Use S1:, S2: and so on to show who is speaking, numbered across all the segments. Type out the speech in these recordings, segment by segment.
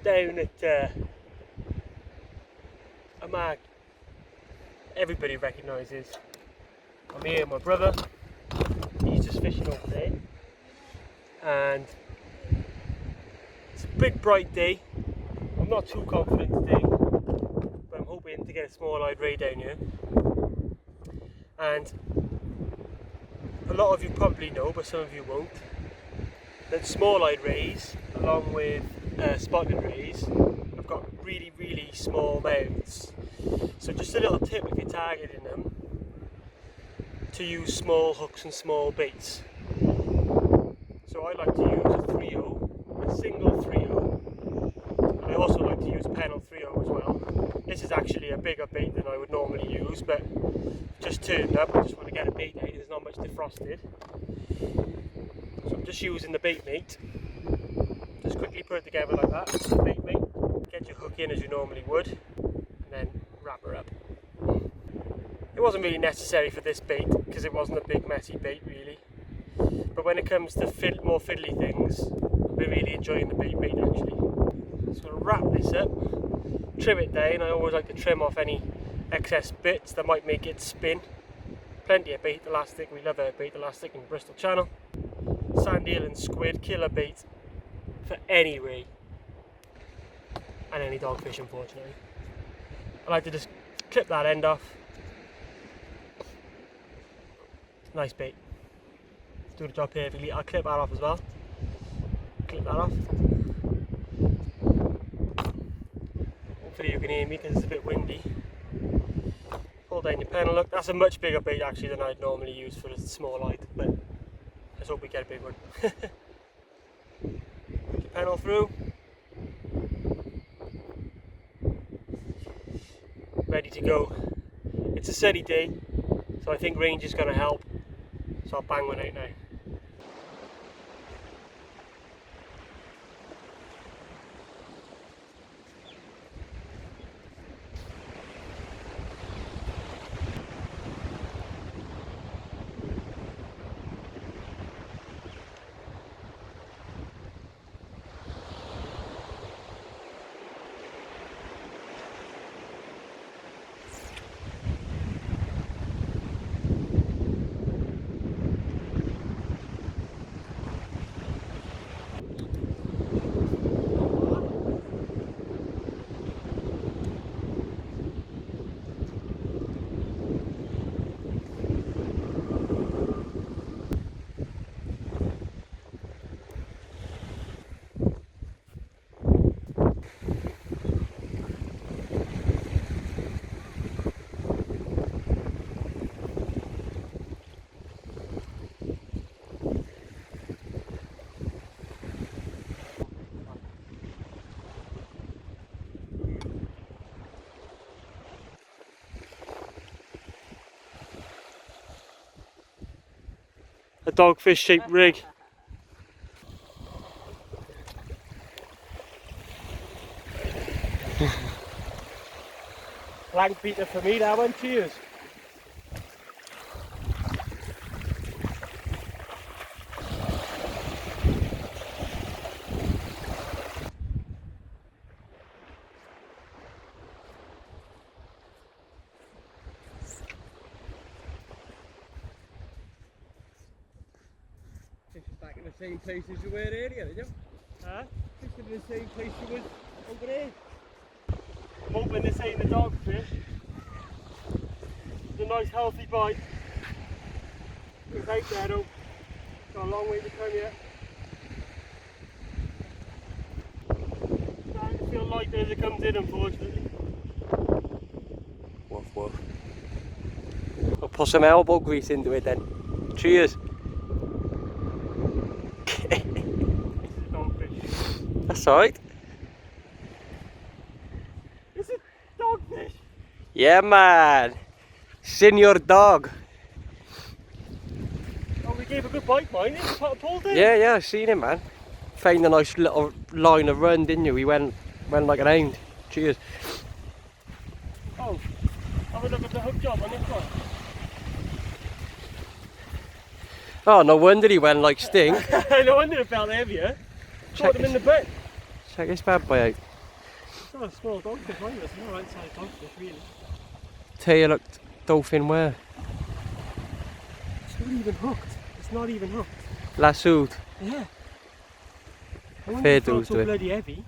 S1: down at a mark everybody recognises. I'm here with my brother, he's just fishing over there, and it's a big bright day. I'm not too confident today, but I'm hoping to get a small-eyed ray down here. And a lot of you probably know, but some of you won't, that small-eyed rays, along with spotted rays, have got really, really small mouths. So just a little tip if you're targeting them, to use small hooks and small baits. So I like to use a 3-0, a single 3-0. I also like to use Pennell 3-0 as well. This is actually a bigger bait than I would normally use, but just turned up, I just want to get a bait out, there's not much defrosted. So I'm just using the bait mate. Just quickly put it together like that, bait mate. Get your hook in as you normally would, and then wrap her up. It wasn't really necessary for this bait because it wasn't a big messy bait really. But when it comes to more fiddly things, we're really enjoying the bait mate actually. So I'll wrap this up, trim it down. I always like to trim off any excess bits that might make it spin. Plenty of bait elastic, we love our bait elastic in Bristol channel. Sand eel and squid, killer bait for any ray and any dogfish unfortunately. I like to just clip that end off. Nice bait. Let's do the job perfectly. I'll clip that off as well. Clip that off. Hopefully you can hear me because it's a bit windy. Pull down your Pennell. Look, that's a much bigger bait actually than I'd normally use for a small light, but let's hope we get a big one. Put your Pennell through. Ready to go. It's a sunny day, so I think range is going to help. So I'll bang one out now. A dogfish shaped rig. Blank beater for me, that one. Cheers.
S2: Back in the same place as you were earlier, did you?
S1: Huh?
S2: Fishing in the same place you was over there.
S1: I'm hoping this ain't the dogfish. It's a nice healthy bite. It's out there though. Got a long way to come yet. Starting to feel lighter as it comes in unfortunately.
S2: Woof woof. I'll put some elbow grease into it then. Cheers. That's alright.
S1: Is it dogfish?
S2: Yeah man. Senior dog.
S1: Oh, we gave a good bite, mine. It pulled in.
S2: Yeah, I've seen him man. Found a nice little line of run, didn't you? He went like an hound. Cheers.
S1: Oh, have a look at the hook job on this one.
S2: Oh, no wonder he went like Sting.
S1: No wonder it felt heavier. Caught him in the butt.
S2: Check this bad boy out.
S1: It's not a small dogfish either, it's an alright sized dogfish really.
S2: Tail-hooked dolphin where?
S1: It's not even hooked. It's not even hooked.
S2: Lassoed.
S1: Yeah. I wonder
S2: Fair
S1: if it's
S2: dues
S1: so
S2: to it.
S1: bloody heavy.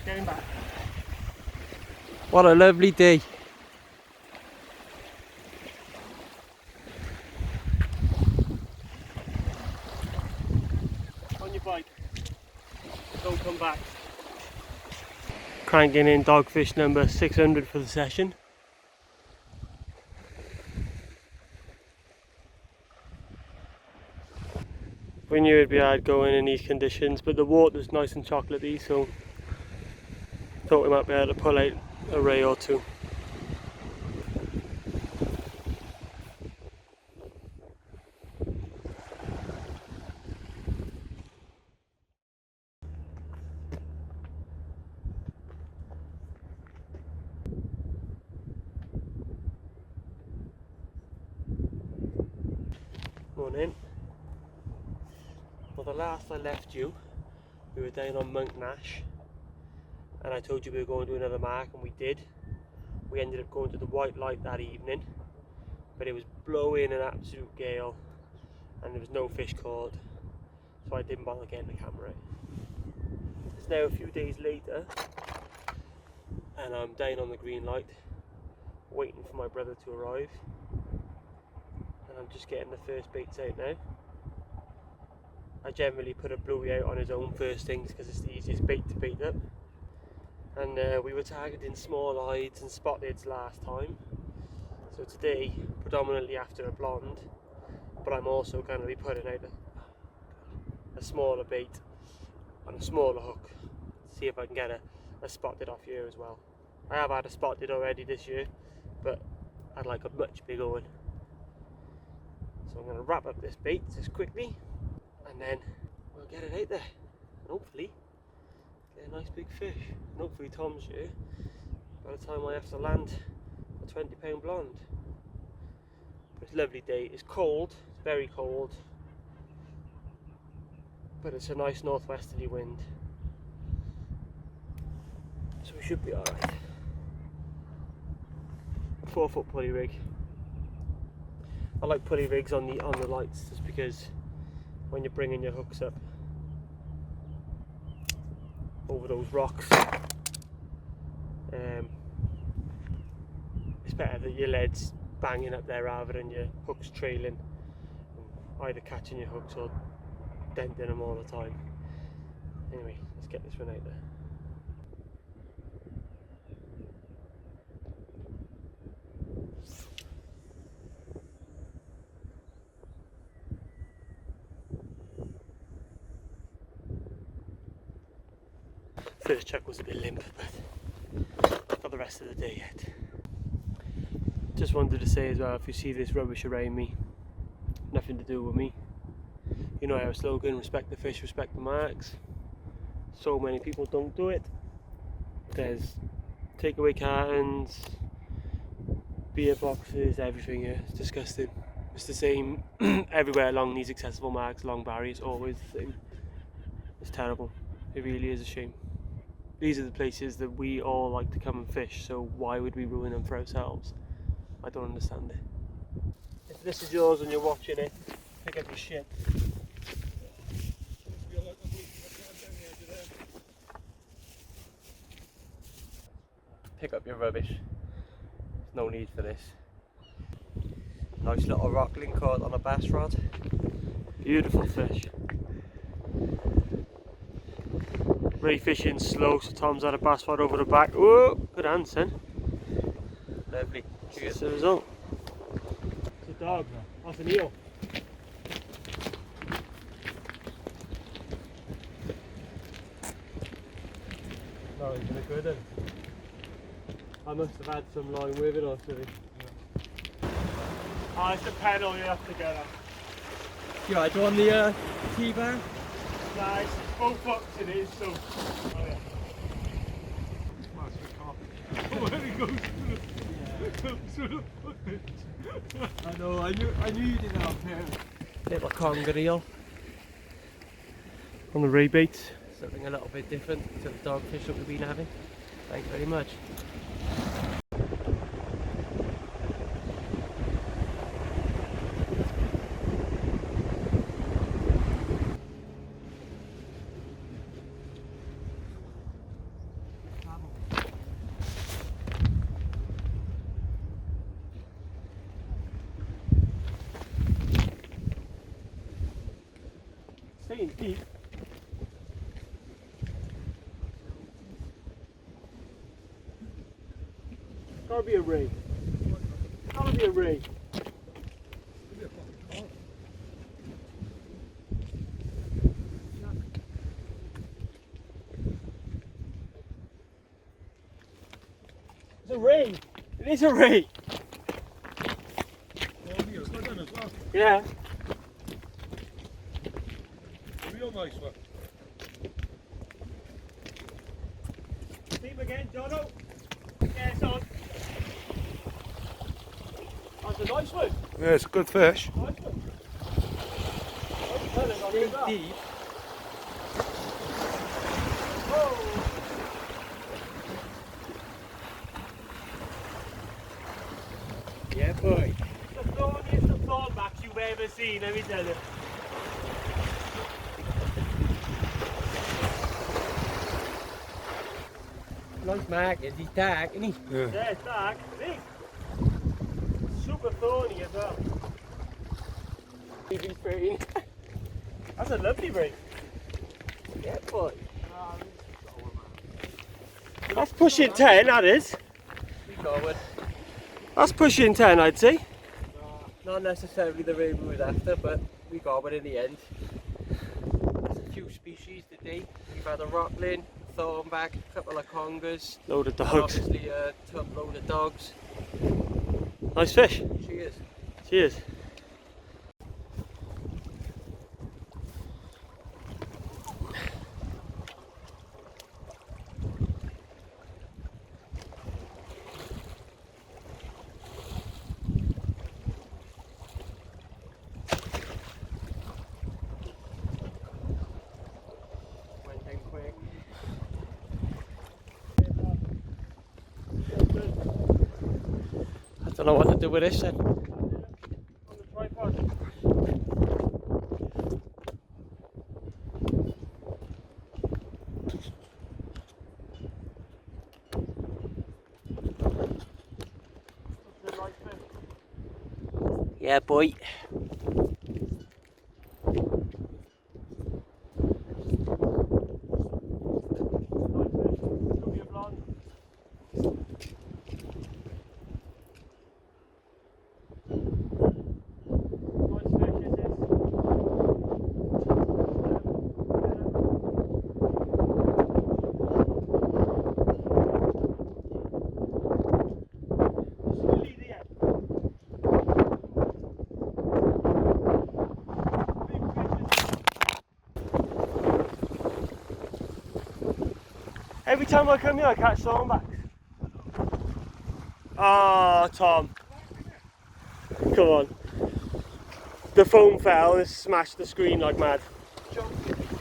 S1: Getting back.
S2: What a lovely day.
S1: On your bike. Don't come back. Cranking in dogfish number 600 for the session. We knew it'd be hard going in these conditions, but the water's nice and chocolatey, so thought we might be able to pull out a ray or two. Morning. Well, the last I left you, we were down on Mount Nash, and I told you we were going to another mark, and we did. We ended up going to the White Light that evening, but it was blowing an absolute gale, and there was no fish caught, so I didn't bother getting the camera out. It's now a few days later, and I'm down on the green light, waiting for my brother to arrive, and I'm just getting the first baits out now. I generally put a bluey out on his own first things because it's the easiest bait to bait up. And we were targeting small hides and spotlids last time. So today, predominantly after a blonde, but I'm also going to be putting out a smaller bait on a smaller hook. See if I can get a spotted off here as well. I have had a spotted already this year, but I'd like a much bigger one. So I'm going to wrap up this bait just quickly, and then we'll get it out there, and hopefully get a nice big fish. And hopefully Tom's here by the time I have to land a 20-pound blonde. But it's a lovely day. It's cold, it's very cold, but it's a nice northwesterly wind, so we should be alright. 4-foot pulley rig. I like pulley rigs on the lights just because when you're bringing your hooks up over those rocks, it's better that your lead's banging up there rather than your hooks trailing and either catching your hooks or denting them all the time. Anyway, let's get this one out there. First chuck was a bit limp, but got the rest of the day yet. Just wanted to say as well, if you see this rubbish around me, nothing to do with me. You know our slogan, respect the fish, respect the marks. So many people don't do it. There's takeaway cartons, beer boxes, everything here. It's disgusting. It's the same everywhere along these accessible marks, along barriers, always the same. It's terrible. It really is a shame. These are the places that we all like to come and fish, so why would we ruin them for ourselves? I don't understand it. If this is yours and you're watching it, pick up your shit.
S2: Pick up your rubbish. There's no need for this. Nice little rockling caught on a bass rod.
S1: Beautiful fish. Ray fishing slow, so Tom's had a bass rod over the back. Whoa, good hand, son.
S2: Lovely.
S1: That's the result. It's a dog. That's an eel. No, he's gonna go then. I must have had some line with it or something. Yeah. Oh, it's a pedal you have to get up.
S2: You right, on the T-bar?
S1: Nice. Both fucks it is, so. Oh, yeah.
S2: I know, I knew you didn't have a pair. Little conger eel.
S1: on the ray baits.
S2: Something a little bit different to the dogfish that we've been having. Thank you very much.
S1: Staying deep. Gotta be a ray. Gotta be a ray. It's a ray. It is a ray. Yeah.
S3: Real nice one.
S1: Deep again, Jono. Yeah, it's on. That's a nice one.
S3: Yeah, it's a good fish.
S1: Nice one.
S2: Stay deep. Yeah, boy.
S1: The thorniest of thornbacks you've ever seen, let me tell you.
S2: Nice mark, is he dark, isn't he?
S3: Yeah.
S1: Yeah, it's dark. It is. Super thorny as well.
S2: He's pretty.
S1: That's a lovely ring.
S2: Yeah, boy.
S1: That's pushing 10, that is.
S2: We got one.
S1: That's pushing 10, I'd say.
S2: Not necessarily the ray we was after, but we got one in the end. There's a few species today. We've had a rockling, thornback, a couple of congers,
S1: Load of
S2: and
S1: dogs.
S2: obviously a tub load of dogs.
S1: Nice fish.
S2: Cheers.
S1: Cheers.
S2: Went down quick.
S1: I don't know what to do with this then. On the tripod.
S2: Yeah, boy.
S1: Every time I come here I catch thornbacks. Ah, Tom. Come on. The foam fell and smashed the screen like mad.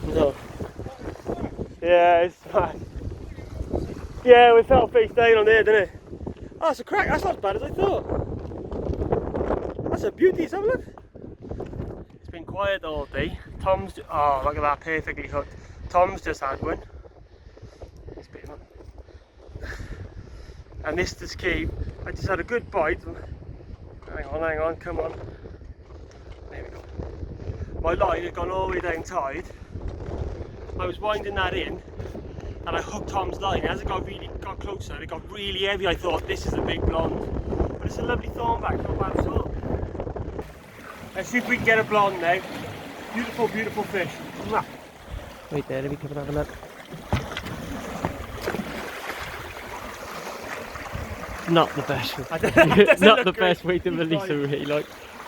S1: No. Yeah, it's smashed. Yeah, we fell face down on there, didn't it? Oh, it's a crack. That's not as bad as I thought. That's a beauty. Let's have a look. It's been quiet all day. Tom's. Oh, look at that, perfectly hooked. Tom's just had one. It's been. And this just came. I just had a good bite. Hang on, come on. There we go. My line had gone all the way down tide. I was winding that in, and I hooked Tom's line. As it got closer, it got really heavy. I thought this is a big blonde, but it's a lovely thornback, not bad at all. Let's see if we can get a blonde now. Beautiful, beautiful fish. Mwah.
S2: Wait there, let me come and have a look. Not the best way. Not the best way to release a ray, like.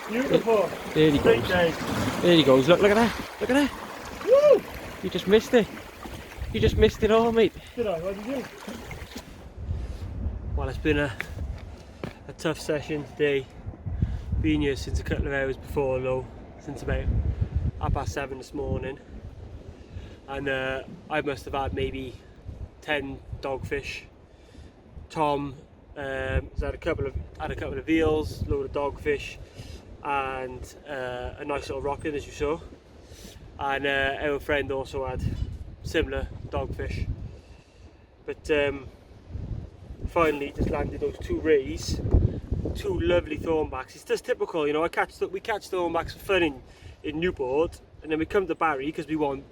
S1: Beautiful.
S2: There he
S1: Great
S2: goes.
S1: day.
S2: There he goes. Look at that. Look at that.
S1: Woo!
S2: You just missed it. You just missed it all, mate.
S1: Did I? What did you do? Well, it's been a tough session today. Been here since a couple of hours before low, since about 7:30 this morning. and I must have had maybe 10 dogfish. Tom has had a couple of eels, a load of dogfish, and a nice little rockin', as you saw. And our friend also had similar dogfish. But finally, just landed those 2 rays, 2 lovely thornbacks. It's just typical, you know. We catch thornbacks for fun in Newport, and then we come to Barry because we want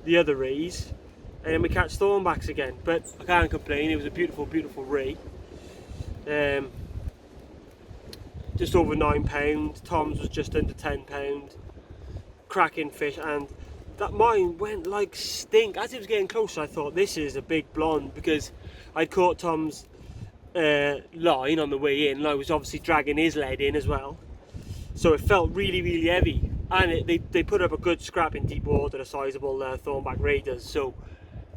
S1: the other rays, and then we catch thornbacks again. But I can't complain. It was a beautiful, beautiful ray. Just over £9. Tom's was just under £10. Cracking fish, and that mine went like stink. As it was getting closer, I thought this is a big blonde, because I'd caught Tom's line on the way in, and I was obviously dragging his lead in as well. So it felt really, really heavy, and they put up a good scrap in deep water, a sizable thornback raiders. So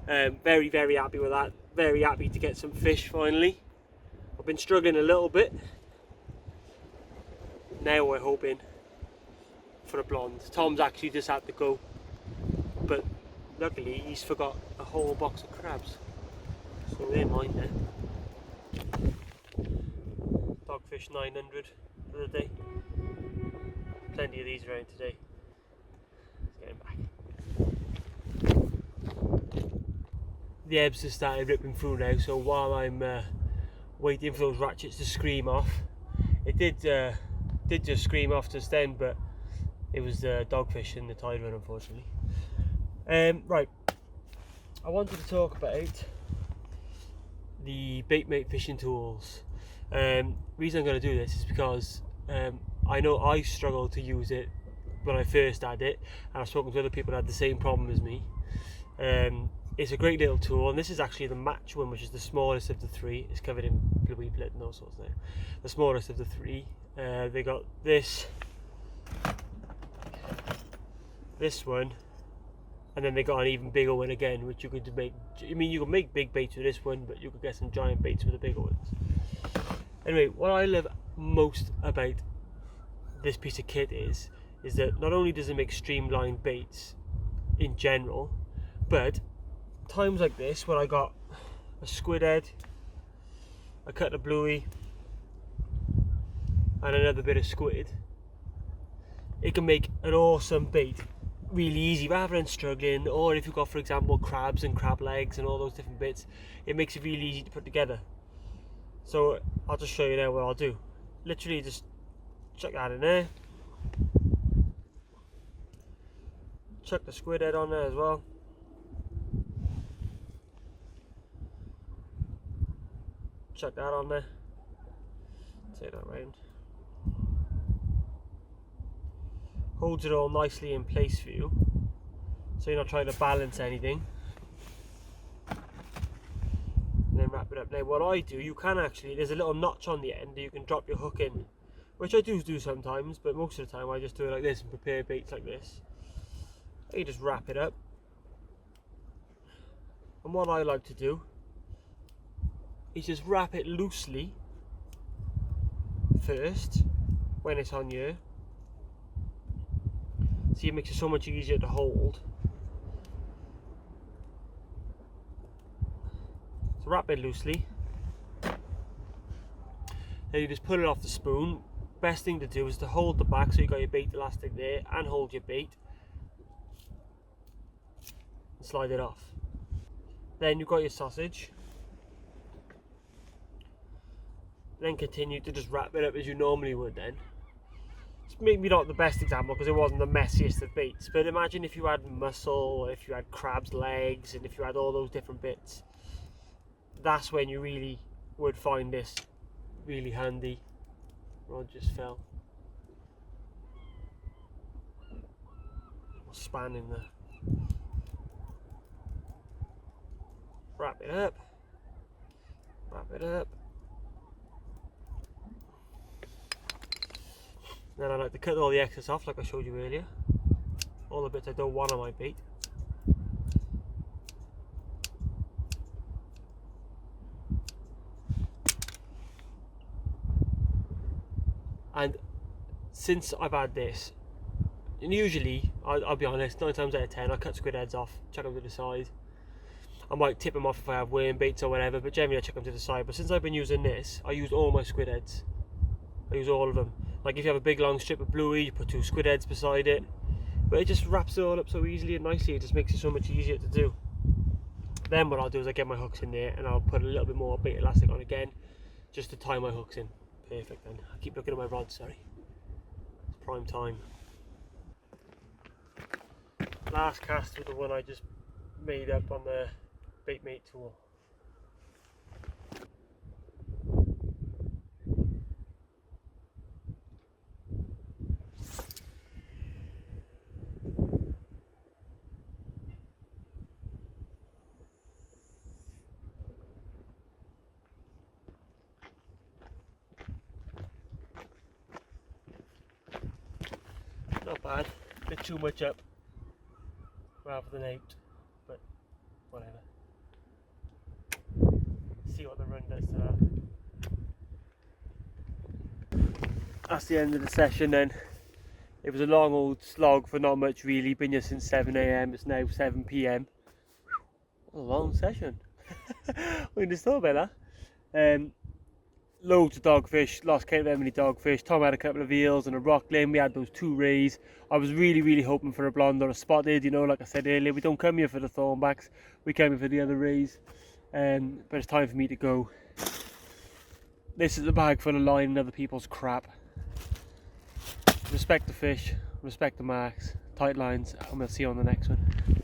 S1: very, very happy with that. Very happy to get some fish finally. I've been struggling a little bit. Now we're hoping for a blonde. Tom's actually just had to go, but luckily he's forgot a whole box of crabs, so they're mine now. Dogfish 900 for the day. Plenty of these around today. Let's get him back. The ebbs have started ripping through now, so while I'm waiting for those ratchets to scream off, it did just scream off just then, but it was the dogfish in the tide run, unfortunately. Right, I wanted to talk about the baitmate fishing tools. The reason I'm going to do this is because I know I struggled to use it when I first had it, and I've spoken to other people that had the same problem as me. It's a great little tool, and this is actually the match one, which is the smallest of the 3. It's covered in bluey plit and all sorts there. The smallest of the 3. They got this one, and then they got an even bigger one again, which you could make. I mean, you can make big baits with this one, but you could get some giant baits with the bigger ones. Anyway, what I love most about this piece of kit is that not only does it make streamlined baits in general, but times like this, when I got a squid head, I cut a bluey, and another bit of squid, it can make an awesome bait really easy rather than struggling. Or if you've got, for example, crabs and crab legs and all those different bits, it makes it really easy to put together. So I'll just show you now what I'll do. Literally just chuck that in there, chuck the squid head on there as well, chuck that on there, take that round, holds it all nicely in place for you, so you're not trying to balance anything, and then wrap it up. Now what I do, you can actually, there's a little notch on the end that you can drop your hook in, which I do sometimes, but most of the time I just do it like this and prepare baits like this. And you just wrap it up, and what I like to do is just wrap it loosely first when it's on here. See, it makes it so much easier to hold. So wrap it loosely. Then you just pull it off the spoon. Best thing to do is to hold the back, so you got your bait elastic there, and hold your bait and slide it off. Then you've got your sausage. Then continue to just wrap it up as you normally would then. It's maybe not the best example because it wasn't the messiest of baits, but imagine if you had mussel, if you had crab's legs, and if you had all those different bits. That's when you really would find this really handy. Rod just fell. Span in there. Wrap it up. Wrap it up. Then I like to cut all the excess off, like I showed you earlier. All the bits I don't want on my bait. And since I've had this, And usually, I'll be honest, 9 times out of 10 I cut squid heads off, chuck them to the side. I might tip them off if I have worm baits or whatever, but generally I chuck them to the side. But since I've been using this, I use all my squid heads. I use all of them. Like if you have a big long strip of bluey, you put 2 squid heads beside it. But it just wraps it all up so easily and nicely, it just makes it so much easier to do. Then what I'll do is I get my hooks in there and I'll put a little bit more bait elastic on again, just to tie my hooks in. Perfect then. I keep looking at my rod, sorry. It's prime time. Last cast with the one I just made up on the Baitmate tool. Not bad, a bit too much up rather than out, but whatever. See what the run does to that. That's the end of the session then. It was a long old slog for not much really, been here since 7 AM, it's now 7 PM. What a long session. We just thought about that. Loads of dogfish, lost count of how many dogfish. Tom had a couple of eels and a rockling. We had those 2 rays. I was really hoping for a blonde or a spotted, you know, like I said earlier, we don't come here for the thornbacks, we come here for the other rays. But it's time for me to go. This is a bag full of line and other people's crap. Respect the fish, respect the marks, tight lines, and we'll see you on the next one.